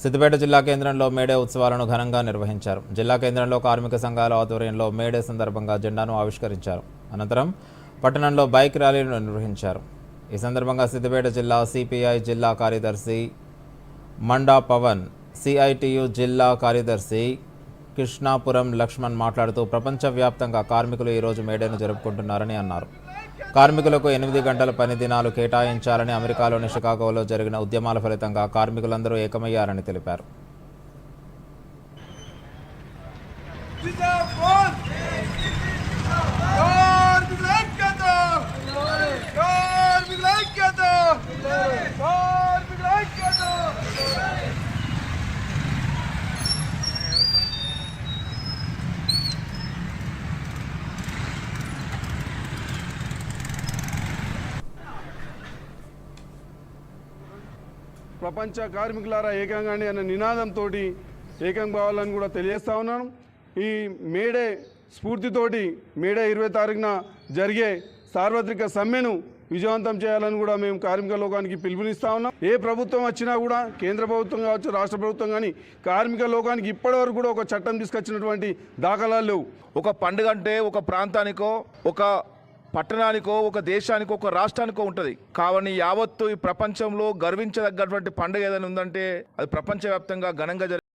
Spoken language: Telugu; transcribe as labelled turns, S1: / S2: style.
S1: సిద్దిపేట జిల్లా కేంద్రంలో మేడే ఉత్సవాలను ఘనంగా నిర్వహించారు. జిల్లా కేంద్రంలో కార్మిక సంఘాల ఆధ్వర్యంలో మేడే సందర్భంగా జెండాను ఆవిష్కరించారు. అనంతరం పట్టణంలో బైక్ ర్యాలీను నిర్వహించారు. ఈ సందర్భంగా సిద్దిపేట జిల్లా సిపిఐ జిల్లా కార్యదర్శి మండా పవన్, సిఐటియు జిల్లా కార్యదర్శి కృష్ణాపురం లక్ష్మణ్ మాట్లాడుతూ ప్రపంచవ్యాప్తంగా కార్మికులు ఈరోజు మేడేను జరుపుకుంటున్నారని అన్నారు. కార్మికులకు 8 గంటల పని దినాలు కేటాయించాలని అమెరికాలోని షికాగోలో జరిగిన ఉద్యమాల ఫలితంగా కార్మికులందరూ ఏకమయ్యారని తెలిపారు.
S2: ప్రపంచ కార్మికులారా ఏకంగాండి అనే నినాదంతో ఏకం కావాలని కూడా తెలియజేస్తా ఉన్నాను. ఈ మేడే స్ఫూర్తితోటి మేడే 20 తారీఖున జరిగే సార్వత్రిక సమ్మెను విజయవంతం చేయాలని కూడా మేము కార్మిక లోకానికి పిలుపునిస్తా ఉన్నాం. ఏ ప్రభుత్వం వచ్చినా కూడా, కేంద్ర ప్రభుత్వం కావచ్చు, రాష్ట్ర ప్రభుత్వం కానీ, కార్మిక లోకానికి ఇప్పటివరకు కూడా ఒక చట్టం తీసుకొచ్చినటువంటి దాఖలాలు లేవు.
S3: ఒక పండుగ అంటే ఒక ప్రాంతానికో, ఒక పట్టణానికో, ఒక దేశానికో, ఒక రాష్ట్రానికో ఉంటుంది. కావని యావత్తు ఈ ప్రపంచంలో గర్వించదగ్గటువంటి పండుగ ఏదైనా ఉందంటే అది ప్రపంచవ్యాప్తంగా ఘనంగా